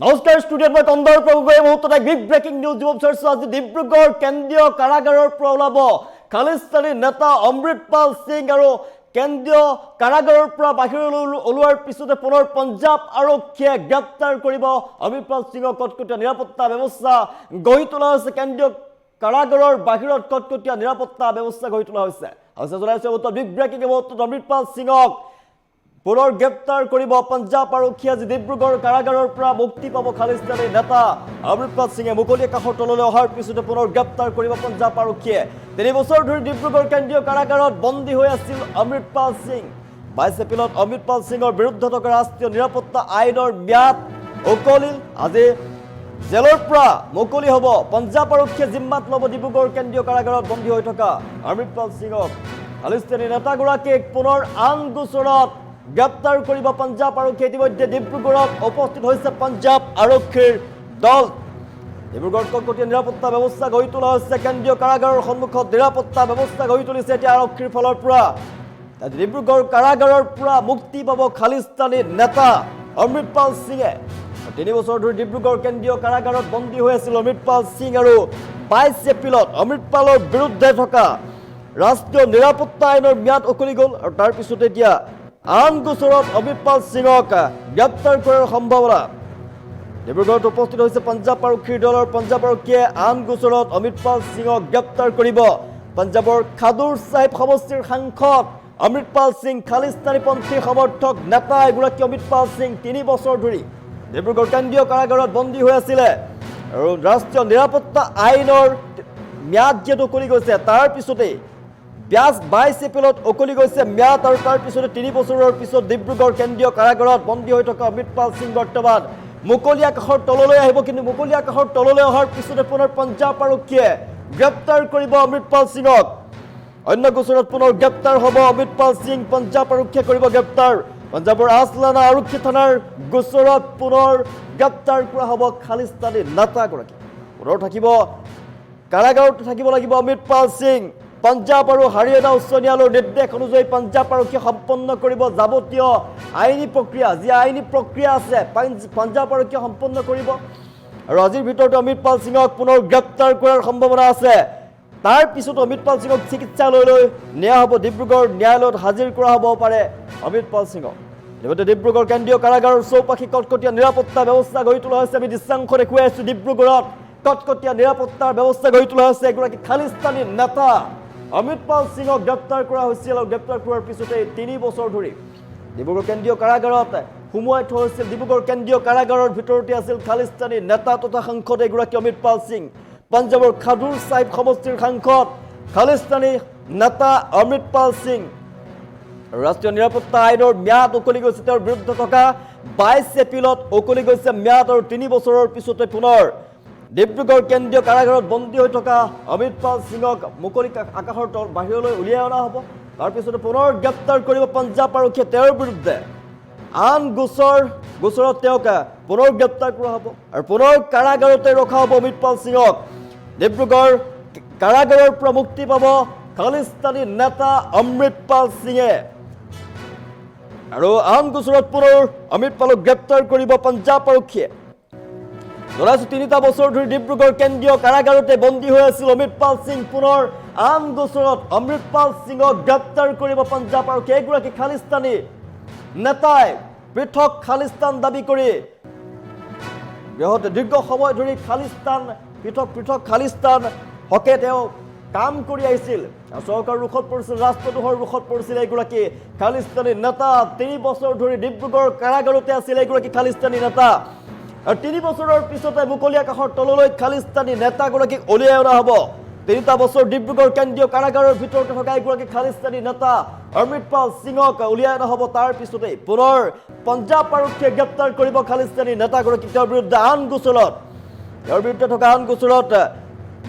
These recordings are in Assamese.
নমস্কাৰ ষ্টুডিঅ'ত মই কন্দৰ প্ৰভুৱে মুহূৰ্তত এক বিগ ব্ৰেকিং নিউজ দিব বিচাৰিছোঁ। আজি ডিব্ৰুগড় কেন্দ্ৰীয় কাৰাগাৰৰ পৰা ওলাব খালিস্তানী নেতা অমৃতপাল সিং আৰু কেন্দ্ৰীয় কাৰাগাৰৰ পৰা বাহিৰলৈ ওলোৱাৰ পিছতে পুনৰ পঞ্জাৱ আৰক্ষীয়ে গ্ৰেপ্তাৰ কৰিব অমৃতপাল সিঙক। কটকটীয়া নিৰাপত্তা ব্যৱস্থা গঢ়ি তোলা হৈছে। কেন্দ্ৰীয় কাৰাগাৰৰ বাহিৰত কটকটীয়া নিৰাপত্তা ব্যৱস্থা গঢ়ি তোলা হৈছে। জনাইছে বিগ ব্ৰেকিং মুহূৰ্তত অমৃতপাল সিঙক পুনৰ গ্ৰেপ্তাৰ কৰিব পঞ্জাৱ আৰক্ষীয়ে। আজি ডিব্ৰুগড় কাৰাগাৰৰ পৰা মুক্তি পাব খালিস্তানী নেতা অমৃতপাল সিঙে। মুকলি আকাশৰ তললৈ অহাৰ পিছতে পুনৰ গ্ৰেপ্তাৰ কৰিব পঞ্জাৱ আৰক্ষীয়ে। 3 বছৰ ধৰি ডিব্ৰুগড় কেন্দ্ৰীয় কাৰাগাৰত বন্দী হৈ আছিল অমৃতপাল সিং। 22 এপ্ৰিলত অমৃতপাল সিঙৰ বিৰুদ্ধে থকা ৰাষ্ট্ৰীয় নিৰাপত্তা আইনৰ ম্যাদ উকলিল। আজি জেলৰ পৰা মুকলি হ'ব। পঞ্জাৱ আৰক্ষীয়ে জিম্মাত ল'ব ডিব্ৰুগড় কেন্দ্ৰীয় কাৰাগাৰত বন্দী হৈ থকা অমৃতপাল সিঙক। খালিস্তানী নেতাগৰাকীক পুনৰ আন গোচৰত গ্ৰেপ্তাৰ কৰিব পঞ্জাৱ আৰক্ষীয়ে। ইতিমধ্যে ডিব্ৰুগড়ত উপস্থিত হৈছে পঞ্জাৱ আৰক্ষীৰ দল। ডিব্ৰুগড়ত কটকটীয়া নিৰাপত্তা ব্যৱস্থা গঢ়ি তোলা হৈছে। কেন্দ্ৰীয় কাৰাগাৰৰ সন্মুখত নিৰাপত্তা ব্যৱস্থা গঢ়ি তুলিছে এতিয়া আৰক্ষীৰ ফালৰ পৰা। ডিব্ৰুগড় কাৰাগাৰৰ পৰা মুক্তি পাব খালিস্তানী নেতা অমৃতপাল সিঙে। 3 বছৰ ধৰি ডিব্ৰুগড় কেন্দ্ৰীয় কাৰাগাৰত বন্দী হৈ আছিল অমৃতপাল সিং আৰু 22 এপ্ৰিলত অমৃতপালৰ বিৰুদ্ধে থকা ৰাষ্ট্ৰীয় নিৰাপত্তা আইনৰ ম্যাদ উকলি গ'ল আৰু তাৰ পিছতে এতিয়া আন গোচৰত অমৃতপাল সিঙক গ্ৰেপ্তাৰ কৰাৰ সম্ভাৱনা। ডিব্ৰুগড়ত উপস্থিত হৈছে পঞ্জাৱ আৰক্ষীৰ দলৰ। পঞ্জাৱ আৰক্ষীয়ে আন গোচৰত অমৃতপাল সিঙক গ্ৰেপ্তাৰ কৰিব। পঞ্জাৱৰ খাদুৰ চাহিব সমষ্টিৰ সাংসদ অমৃতপাল সিং খালিস্তানীপন্থী সমৰ্থক নেতা এগৰাকী অমৃতপাল সিং 3 বছৰ ধৰি ডিব্ৰুগড় কেন্দ্ৰীয় কাৰাগাৰত বন্দী হৈ আছিলে আৰু ৰাষ্ট্ৰীয় নিৰাপত্তা আইনৰ ম্যাদ যিহেতু উকলি গৈছে তাৰ পিছতেই 22 এপ্ৰিলত উকলি গৈছে ম্যাদ আৰু তাৰ পিছতে 3 বছৰৰ পিছত ডিব্ৰুগড় কেন্দ্ৰীয় কাৰাগাৰত বন্দী হৈ থকা অমৃতপাল সিং বৰ্তমান মুকলি আকাশৰ তললৈ আহিব। কিন্তু মুকলি আকাশৰ তললৈ অহাৰ পিছতে পুনৰ পঞ্জাৱ আৰক্ষীয়ে গ্ৰেপ্তাৰ কৰিব অমৃতপাল সিঙক। অন্য গোচৰত পুনৰ গ্ৰেপ্তাৰ হ'ব অমৃতপাল সিং। পঞ্জাৱ আৰক্ষীয়ে কৰিব গ্ৰেপ্তাৰ। পঞ্জাৱৰ আছলানা আৰক্ষী থানাৰ গোচৰত পুনৰ গ্ৰেপ্তাৰ কৰা হ'ব খালিস্তানী নেতাগৰাকী। পুনৰ থাকিব কাৰাগাৰত থাকিব লাগিব অমৃতপাল সিং। পঞ্জাৱ আৰু হাৰিয়ানা উচ্চ ন্যায়ালয়ৰ নিৰ্দেশ অনুযায়ী পঞ্জাৱ আৰক্ষীয়ে সম্পন্ন কৰিব যাৱতীয় আইনী প্ৰক্ৰিয়া। যি আইনী প্ৰক্ৰিয়া আছে পঞ্জাৱ আৰক্ষীয়ে সম্পন্ন কৰিব আৰু আজিৰ ভিতৰতে অমৃতপাল সিঙক পুনৰ গ্ৰেপ্তাৰ কৰাৰ সম্ভাৱনা আছে। তাৰ পিছত অমৃতপাল সিঙক চিকিৎসালয়লৈ নিয়া হ'ব। ডিব্ৰুগড় ন্যায়ালয়ত হাজিৰ কৰা হ'ব পাৰে অমৃতপাল সিঙক। লগতে ডিব্ৰুগড় কেন্দ্ৰীয় কাৰাগাৰৰ চৌপাশে কটকটীয়া নিৰাপত্তা ব্যৱস্থা গঢ়ি তোলা হৈছে। আমি দৃশ্যাংশ দেখুৱাই আছোঁ। ডিব্ৰুগড়ত কটকটীয়া নিৰাপত্তাৰ ব্যৱস্থা গঢ়ি তোলা হৈছে। এগৰাকী খালিস্তানী নেতা অমৃতপাল সিঙক গ্ৰেপ্তাৰ কৰা হৈছিল আৰু গ্ৰেপ্তাৰ কৰাৰ পিছতে 3 বছৰ ধৰি ডিব্ৰুগড় কেন্দ্ৰীয় কাৰাগাৰত সোমোৱাই থোৱা হৈছিল। ডিব্ৰুগড় কেন্দ্ৰীয় কাৰাগাৰৰ ভিতৰতে আছিল খালিস্তানী নেতা তথা সাংসদ এগৰাকী অমৃতপাল সিং। পঞ্জাৱৰ খাদুৰ চাহিব সমষ্টিৰ সাংসদ খালিস্তানী নেতা অমৃতপাল সিং। ৰাষ্ট্ৰীয় নিৰাপত্তা আইনৰ ম্যাদ উকলি গৈছে তেওঁৰ বিৰুদ্ধে থকা। 22 এপ্ৰিলত উকলি গৈছে ম্যাদ আৰু 3 বছৰৰ পিছতে পুনৰ ডিব্ৰুগড় কেন্দ্ৰীয় কাৰাগাৰত বন্দী হৈ থকা অমৃতপাল সিঙক মুকলি আকাশৰ বাহিৰলৈ উলিয়াই অনা হ'ব। তাৰপিছতে পুনৰ গ্ৰেপ্তাৰ কৰিব পঞ্জাৱ আৰক্ষীয়ে তেওঁৰ বিৰুদ্ধে। আন গোচৰত তেওঁক পুনৰ গ্ৰেপ্তাৰ কৰা হ'ব আৰু পুনৰ কাৰাগাৰতে ৰখা হ'ব অমৃতপাল সিঙক। ডিব্ৰুগড় কাৰাগাৰৰ পৰা মুক্তি পাব খালিস্তানী নেতা অমৃতপাল সিঙে আৰু আন গোচৰত পুনৰ অমৃতপালক গ্ৰেপ্তাৰ কৰিব পঞ্জাৱ আৰক্ষীয়ে। জনাইছোঁ 3টা বছৰ ধৰি ডিব্ৰুগড় কেন্দ্ৰীয় কাৰাগাৰতে বন্দী হৈ আছিল অমৃতপাল সিং। পুনৰ আন গোচৰত অমৃতপাল সিঙক গ্ৰেপ্তাৰ কৰিব পঞ্জাৱ আৰক্ষীয়ে। এগৰাকী খালিস্তানী নেতাই পৃথক খালিস্তান দাবী কৰি দীৰ্ঘ সময় ধৰি পৃথক খালিস্তান হকে তেওঁ কাম কৰি আহিছিল। চৰকাৰ ৰোষত পৰিছিল, ৰাষ্ট্ৰদ্ৰোহৰ ৰোষত পৰিছিল এগৰাকী খালিস্তানী নেতা। 3 বছৰ ধৰি ডিব্ৰুগড় কাৰাগাৰতে আছিল এগৰাকী খালিস্তানী নেতা আৰু 3 বছৰৰ পিছতে মুকলি আকাশৰ তললৈ খালিস্তানী নেতাগৰাকীক উলিয়াই অনা হ'ব। 3টা বছৰ ডিব্ৰুগড় কেন্দ্ৰীয় কাৰাগাৰৰ ভিতৰতে থকা এগৰাকী খালিস্তানী নেতা অমৃতপাল সিঙক উলিয়াই অনা হ'ব। তাৰ পিছতেই পুনৰ পঞ্জাৱ আৰক্ষীয়ে গ্ৰেপ্তাৰ কৰিব খালিস্তানী নেতাগৰাকীক। তেওঁৰ বিৰুদ্ধে থকা আন গোচৰত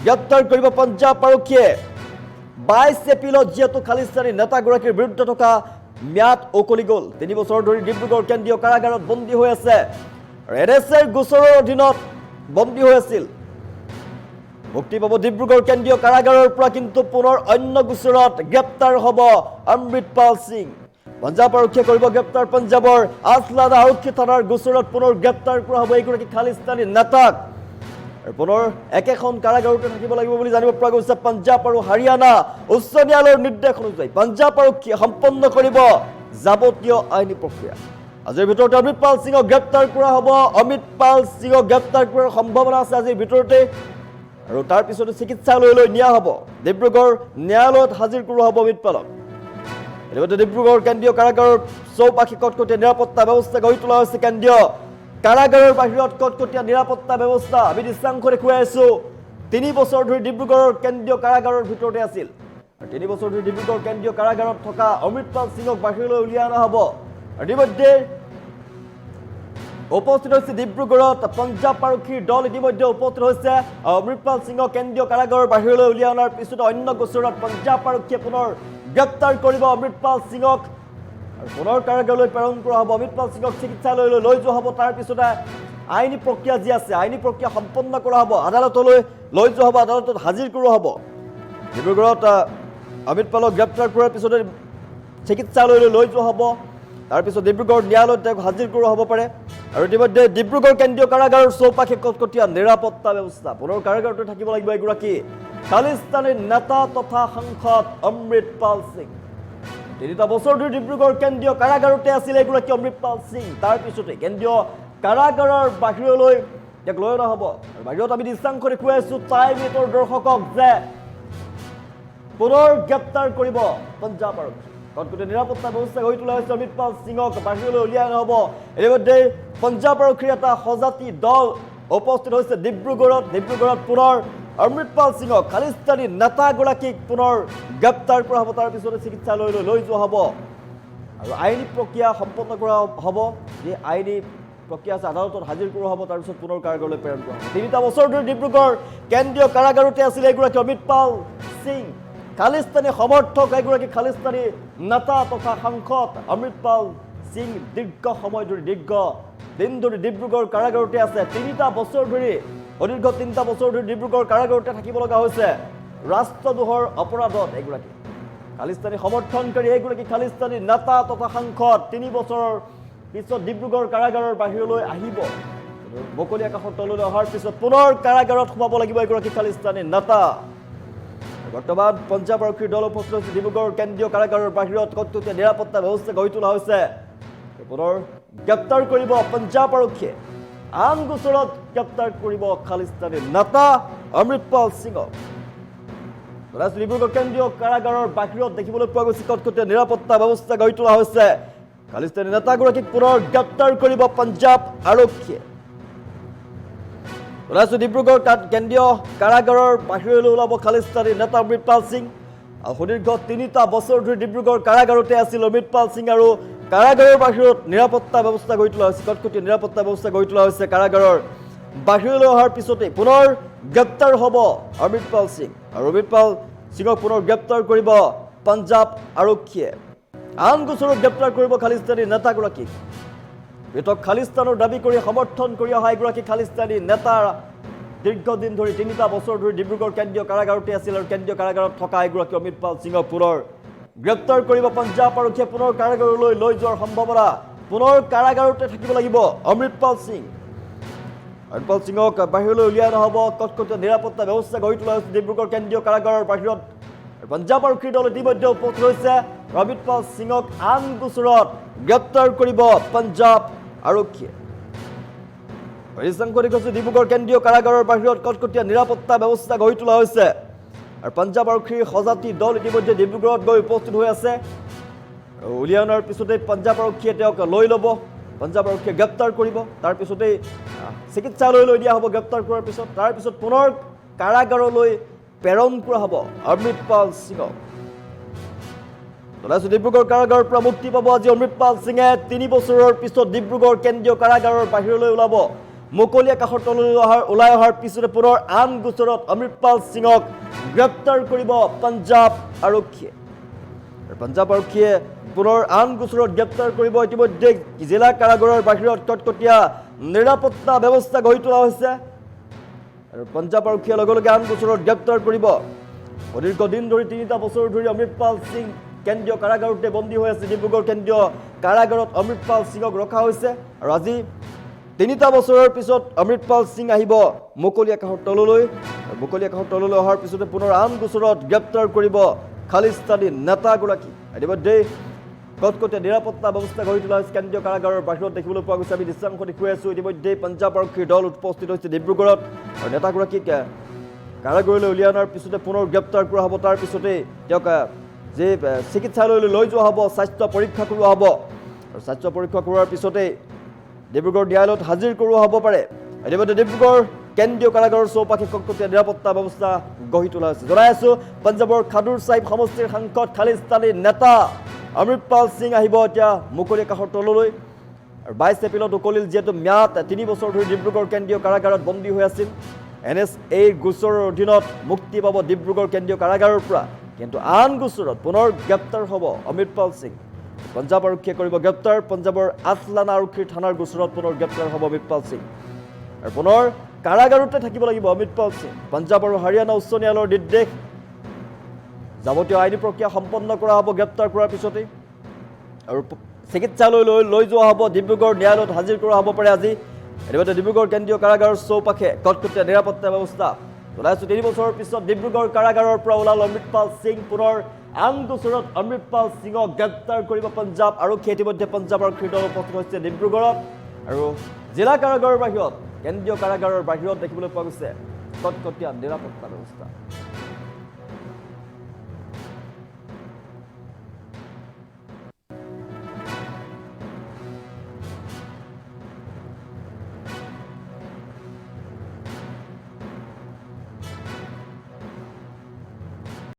গ্ৰেপ্তাৰ কৰিব পঞ্জাৱ আৰক্ষীয়ে। 22 এপ্ৰিলত যিহেতু খালিস্তানী নেতাগৰাকীৰ বিৰুদ্ধে থকা ম্যাদ উকলি গ'ল। 3 বছৰ ধৰি ডিব্ৰুগড় কেন্দ্ৰীয় কাৰাগাৰত বন্দী হৈ আছে। NSAৰ গোচৰৰ অধীনত বন্দী হৈ আছিল। মুক্তি পাব ডিব্ৰুগড় কেন্দ্ৰীয় কাৰাগাৰৰ পৰা, কিন্তু পুনৰ অন্য গোচৰত গ্ৰেপ্তাৰ হ'ব অমৃতপাল সিং। পঞ্জাব আৰক্ষীয়ে কৰিব গ্ৰেপ্তাৰ পঞ্জাবৰ আছলান আৰক্ষী থানাৰ গোচৰত পুনৰ গ্ৰেপ্তাৰ কৰা হ'ব এইগৰাকী খালিস্তানী নেতাক আৰু পুনৰ একেখন কাৰাগাৰতে থাকিব লাগিব বুলি জানিব পৰা গৈছে পঞ্জাব আৰু হাৰিয়ানা উচ্চ ন্যায়ালয়ৰ নিৰ্দেশ অনুযায়ী পঞ্জাব আৰক্ষীয়ে সম্পন্ন কৰিব যাৱতীয় আইনী প্ৰক্ৰিয়া আজিৰ ভিতৰতে অমৃতপাল সিঙক গ্ৰেপ্তাৰ কৰা হ'ব অমৃতপাল সিঙক গ্ৰেপ্তাৰ কৰাৰ সম্ভাৱনা আছে আজিৰ ভিতৰতে আৰু তাৰ পিছতে চিকিৎসালয়লৈ নিয়া হ'ব ডিব্ৰুগড় ন্যায়ালয়ত হাজিৰ কৰা হ'ব অমৃতপালক ইতিমধ্যে ডিব্ৰুগড় কেন্দ্ৰীয় কাৰাগাৰৰ চৌপাশে কটকটীয়া নিৰাপত্তা ব্যৱস্থা গঢ়ি তোলা হৈছে কেন্দ্ৰীয় কাৰাগাৰৰ বাহিৰত কটকটীয়া নিৰাপত্তা ব্যৱস্থা আমি দৃশ্যাংশ দেখুৱাই আছো 3 বছৰ ধৰি ডিব্ৰুগড়ৰ কেন্দ্ৰীয় কাৰাগাৰৰ ভিতৰতে আছিল আৰু 3 বছৰ ধৰি ডিব্ৰুগড় কেন্দ্ৰীয় কাৰাগাৰত থকা অমৃতপাল সিঙক বাহিৰলৈ উলিয়াই অনা হ'ব ইতিমধ্যে উপস্থিত হৈছে ডিব্ৰুগড়ত পঞ্জাব আৰক্ষীৰ দল ইতিমধ্যে উপস্থিত হৈছে অমৃতপাল সিঙক কেন্দ্ৰীয় কাৰাগাৰৰ বাহিৰলৈ উলিয়াই অনাৰ পিছতে অন্য গোচৰত পঞ্জাব আৰক্ষীয়ে পুনৰ গ্ৰেপ্তাৰ কৰিব অমৃতপাল সিঙক আৰু পুনৰ কাৰাগাৰলৈ প্ৰেৰণ কৰা হ'ব অমৃতপাল সিঙক চিকিৎসালয়লৈ লৈ যোৱা হ'ব তাৰ পিছতে আইনী প্ৰক্ৰিয়া যি আছে আইনী প্ৰক্ৰিয়া সম্পন্ন কৰা হ'ব আদালতলৈ লৈ যোৱা হ'ব আদালতত হাজিৰ কৰোৱা হ'ব ডিব্ৰুগড়ত অমৃতপালক গ্ৰেপ্তাৰ কৰাৰ পিছতে চিকিৎসালয়লৈ লৈ যোৱা হ'ব তাৰ পিছত ডিব্ৰুগড় ন্যায়ালয়ত তেওঁক হাজিৰ কৰোৱা হ'ব পাৰে আৰু ইতিমধ্যে ডিব্ৰুগড় কেন্দ্ৰীয় কাৰাগাৰৰ চৌপাশে কটকটীয়া নিৰাপত্তা ব্যৱস্থা পুনৰ কাৰাগাৰতে থাকিব লাগিব এগৰাকী খালিস্তানী নেতা তথা সাংসদ অমৃতপাল সিং 3 বছৰ ধৰি ডিব্ৰুগড় কেন্দ্ৰীয় কাৰাগাৰতে আছিল এগৰাকী অমৃতপাল সিং তাৰ পিছতে কেন্দ্ৰীয় কাৰাগাৰৰ বাহিৰলৈ তেওঁক লৈ অনা হ'ব আৰু বাহিৰত আমি দৃশ্যাংশ দেখুৱাই আছো টাইম এইটৰ দৰ্শকক যে পুনৰ গ্ৰেপ্তাৰ কৰিব পঞ্জাব আৰক্ষী কটকটীয়া নিৰাপত্তা ব্যৱস্থা গঢ়ি তোলা হৈছে অমৃতপাল সিঙক বাহিৰলৈ উলিয়াই অনা হ'ব ইতিমধ্যে পঞ্জাব আৰক্ষীৰ এটা সজাতি দল উপস্থিত হৈছে ডিব্ৰুগড়ত পুনৰ অমৃতপাল সিঙক খালিস্তানী নেতাগৰাকীক পুনৰ গ্ৰেপ্তাৰ কৰা হ'ব তাৰ পিছতে চিকিৎসালয়লৈ লৈ যোৱা হ'ব আৰু আইনী প্ৰক্ৰিয়া সম্পন্ন কৰা হ'ব যে আইনী প্ৰক্ৰিয়া আছে আদালতত হাজিৰ কৰা হ'ব তাৰ পিছত পুনৰ কাৰাগাৰলৈ প্ৰেৰণ কৰা হ'ব 3 বছৰ ধৰি ডিব্ৰুগড় কেন্দ্ৰীয় কাৰাগাৰতে আছিল এগৰাকী অমৃতপাল সিং খালিস্তানী সমৰ্থক এগৰাকী খালিস্তানী নেতা তথা সাংসদ অমৃতপাল সিং দীৰ্ঘ সময় ধৰি দীৰ্ঘ দিন ধৰি ডিব্ৰুগড় কাৰাগাৰতে আছে 3 বছৰ ধৰি অদীৰ্ঘ 3 বছৰ ধৰি ডিব্ৰুগড় কাৰাগাৰতে থাকিব লগা হৈছে ৰাষ্ট্ৰদ্ৰোহৰ অপৰাধত এগৰাকী খালিস্তানী সমৰ্থনকাৰী এগৰাকী খালিস্তানী নেতা তথা সাংসদ 3 বছৰৰ পিছত ডিব্ৰুগড় কাৰাগাৰৰ বাহিৰলৈ আহিব বকলি আকাশৰ তললৈ অহাৰ পিছত পুনৰ কাৰাগাৰত সোমাব লাগিব এগৰাকী খালিস্তানী নেতা বৰ্তমান পঞ্জাব আৰক্ষীৰ দল উপস্থিত হৈছে ডিব্ৰুগড় কেন্দ্ৰীয় কাৰাগাৰৰ বাহিৰত কটকটীয়া নিৰাপত্তা ব্যৱস্থা গঢ়ি তোলা হৈছে পুনৰ গ্ৰেপ্তাৰ কৰিব পঞ্জাব আৰক্ষীয়ে আন গোচৰত গ্ৰেপ্তাৰ কৰিব খালিস্তানী নেতা অমৃতপাল সিঙক ডিব্ৰুগড় কেন্দ্ৰীয় কাৰাগাৰৰ বাহিৰত দেখিবলৈ পোৱা গৈছে কটকটীয়া নিৰাপত্তা ব্যৱস্থা গঢ়ি তোলা হৈছে খালিস্তানী নেতাগৰাকীক পুনৰ গ্ৰেপ্তাৰ কৰিব পঞ্জাব আৰক্ষীয়ে ডিব্ৰুগড় কেন্দ্ৰীয় কাৰাগাৰৰ বাহিৰলৈ ওলাব খালিস্তানী নেতা অমৃতপাল সিং সুদীৰ্ঘ 3 বছৰ ধৰি ডিব্ৰুগড় কাৰাগাৰতে আছিল অমৃতপাল সিং আৰু কাৰাগাৰৰ বাহিৰত নিৰাপত্তা ব্যৱস্থা গঢ়ি তোলা হৈছে কটকটীয়া নিৰাপত্তা ব্যৱস্থা গঢ়ি তোলা হৈছে কাৰাগাৰৰ বাহিৰলৈ অহাৰ পিছতে পুনৰ গ্ৰেপ্তাৰ হ'ব অমৃতপাল সিং আৰু অমৃতপাল সিঙক পুনৰ গ্ৰেপ্তাৰ কৰিব পঞ্জাব আৰক্ষীয়ে আন গোচৰত গ্ৰেপ্তাৰ কৰিব খালিস্তানী নেতাগৰাকীক পৃথক খালিস্তানৰ দাবী কৰি সমৰ্থন কৰি অহা এগৰাকী খালিস্তানী নেতা দীৰ্ঘদিন ধৰি 3 বছৰ ধৰি ডিব্ৰুগড় কেন্দ্ৰীয় কাৰাগাৰতে আছিল আৰু কেন্দ্ৰীয় কাৰাগাৰত থকা এগৰাকী অমৃতপাল সিঙক পুনৰ গ্ৰেপ্তাৰ কৰিব পঞ্জাব আৰক্ষীয়ে পুনৰ কাৰাগাৰলৈ লৈ যোৱাৰ সম্ভাৱনা পুনৰ কাৰাগাৰতে থাকিব লাগিব অমৃতপাল সিঙক বাহিৰলৈ উলিয়াই অনা হ'ব কটকটীয়া নিৰাপত্তা ব্যৱস্থা গঢ়ি তোলা হৈছে ডিব্ৰুগড় কেন্দ্ৰীয় কাৰাগাৰৰ বাহিৰত পঞ্জাব আৰক্ষীৰ দল ইতিমধ্যে উপস্থিত হৈছে অমৃতপাল সিঙক আন গোচৰত গ্ৰেপ্তাৰ কৰিব পঞ্জাব আৰক্ষীয়ে ডিব্ৰুগড় কেন্দ্ৰীয় কাৰাগাৰৰ বাহিৰত কটকটীয়া নিৰাপত্তা ব্যৱস্থা গঢ়ি তোলা হৈছে আৰু পঞ্জাব আৰক্ষীৰ সজাতি দল ইতিমধ্যে ডিব্ৰুগড়ত গৈ উপস্থিত হৈ আছে উলিয়াই অনাৰ পিছতে পঞ্জাব আৰক্ষীয়ে তেওঁক লৈ ল'ব পঞ্জাব আৰক্ষীয়ে গ্ৰেপ্তাৰ কৰিব তাৰ পিছতে চিকিৎসালয়লৈ দিয়া হ'ব গ্ৰেপ্তাৰ কৰাৰ পিছত তাৰ পিছত পুনৰ কাৰাগাৰলৈ প্ৰেৰণ কৰা হ'ব অমৃতপাল সিঙক ডিব্ৰুগড় কাৰাগাৰৰ পৰা মুক্তি পাব আজি অমৃতপাল সিঙে 3 বছৰৰ পিছত ডিব্ৰুগড় কেন্দ্ৰীয় কাৰাগাৰৰ বাহিৰলৈ ওলাব মুকলি আকাশৰ তললৈ ওলাই অহাৰ পিছতে পুনৰ আন গোচৰত অমৃতপাল সিঙক গ্ৰেপ্তাৰ কৰিব পঞ্জাব আৰক্ষীয়ে পঞ্জাব আৰক্ষীয়ে পুনৰ আন গোচৰত গ্ৰেপ্তাৰ কৰিব ইতিমধ্যে জিলা কাৰাগাৰৰ বাহিৰত কটকটীয়া নিৰাপত্তা ব্যৱস্থা গঢ়ি তোলা হৈছে আৰু পঞ্জাব আৰক্ষীয়ে লগে লগে আন গোচৰত গ্ৰেপ্তাৰ কৰিব অদীৰ্ঘ দিন ধৰি 3 বছৰ ধৰি অমৃতপাল সিং কেন্দ্ৰীয় কাৰাগাৰতে বন্দী হৈ আছে ডিব্ৰুগড় কেন্দ্ৰীয় কাৰাগাৰত অমৃতপাল সিঙক ৰখা হৈছে আৰু আজি 3টা বছৰৰ পিছত অমৃতপাল সিং আহিব মুকলি আকাশৰ তললৈ মুকলি আকাশৰ তললৈ অহাৰ পিছতে পুনৰ আন গোচৰত গ্ৰেপ্তাৰ কৰিব খালিস্তানী নেতাগৰাকী ইতিমধ্যে কটকটীয়া নিৰাপত্তা ব্যৱস্থা গঢ়ি তোলা হৈছে কেন্দ্ৰীয় কাৰাগাৰৰ বাহিৰত দেখিবলৈ পোৱা গৈছে আমি দৃশ্যাংশ দেখুৱাই আছোঁ ইতিমধ্যে পঞ্জাৱ আৰক্ষীৰ দল উপস্থিত হৈছে ডিব্ৰুগড়ত আৰু নেতাগৰাকীক কাৰাগাৰলৈ উলিয়াই অনাৰ পিছতে পুনৰ গ্ৰেপ্তাৰ কৰা হ'ব তাৰ পিছতে তেওঁক যে চিকিৎসালয়লৈ লৈ যোৱা হ'ব স্বাস্থ্য পৰীক্ষা কৰোৱা হ'ব আৰু স্বাস্থ্য পৰীক্ষা কৰোৱাৰ পিছতে ডিব্ৰুগড় ন্যায়ালয়ত হাজিৰ কৰোৱা হ'ব পাৰে ইতিমধ্যে ডিব্ৰুগড় কেন্দ্ৰীয় কাৰাগাৰৰ চৌপাশে কটকটীয়া নিৰাপত্তা ব্যৱস্থা গঢ়ি তোলা হৈছে জনাই আছোঁ পঞ্জাৱৰ খাদুৰ চাহিব সমষ্টিৰ সাংসদ খালিস্তানী নেতা অমৃতপাল সিং আহিব এতিয়া মুকলি আকাশৰ তললৈ আৰু 22 এপ্ৰিলত উকলিল যিহেতু ম্যাদ 3 বছৰ ধৰি ডিব্ৰুগড় কেন্দ্ৰীয় কাৰাগাৰত বন্দী হৈ আছিল NSA গোচৰৰ অধীনত মুক্তি পাব ডিব্ৰুগড় কেন্দ্ৰীয় কাৰাগাৰৰ পৰা কিন্তু আন গোচৰত পুনৰ গ্ৰেপ্তাৰ হ'ব অমৃতপাল সিং পঞ্জাৱ আৰক্ষীয়ে কৰিব গ্ৰেপ্তাৰ পঞ্জাৱৰ আছলানা আৰক্ষীৰ থানাৰ গোচৰত পুনৰ গ্ৰেপ্তাৰ হ'ব অমৃতপাল সিং আৰু পুনৰ কাৰাগাৰতে থাকিব লাগিব অমৃতপাল সিং পঞ্জাৱ আৰু হাৰিয়ানা উচ্চ ন্যায়ালয়ৰ নিৰ্দেশ যাৱতীয় আইনী প্ৰক্ৰিয়া সম্পন্ন কৰা হ'ব গ্ৰেপ্তাৰ কৰাৰ পিছতেই আৰু চিকিৎসালয়লৈ লৈ যোৱা হ'ব ডিব্ৰুগড় ন্যায়ালয়ত হাজিৰ কৰা হ'ব পাৰে আজি ইতিমধ্যে ডিব্ৰুগড় কেন্দ্ৰীয় কাৰাগাৰৰ চৌপাশে কটকটীয়া নিৰাপত্তা ব্যৱস্থা জনাইছোঁ 3 বছৰৰ পিছত ডিব্ৰুগড় কাৰাগাৰৰ পৰা ওলাল অমৃতপাল সিং পুনৰ আন গোচৰত অমৃতপাল সিঙক গ্ৰেপ্তাৰ কৰিব পঞ্জাৱ আৰক্ষীয়ে ইতিমধ্যে পঞ্জাৱ আৰক্ষীৰ দল উপস্থিত হৈছে ডিব্ৰুগড়ত আৰু জিলা কাৰাগাৰৰ বাহিৰত কেন্দ্ৰীয় কাৰাগাৰৰ বাহিৰত দেখিবলৈ পোৱা গৈছে কটকটীয়া নিৰাপত্তা ব্যৱস্থা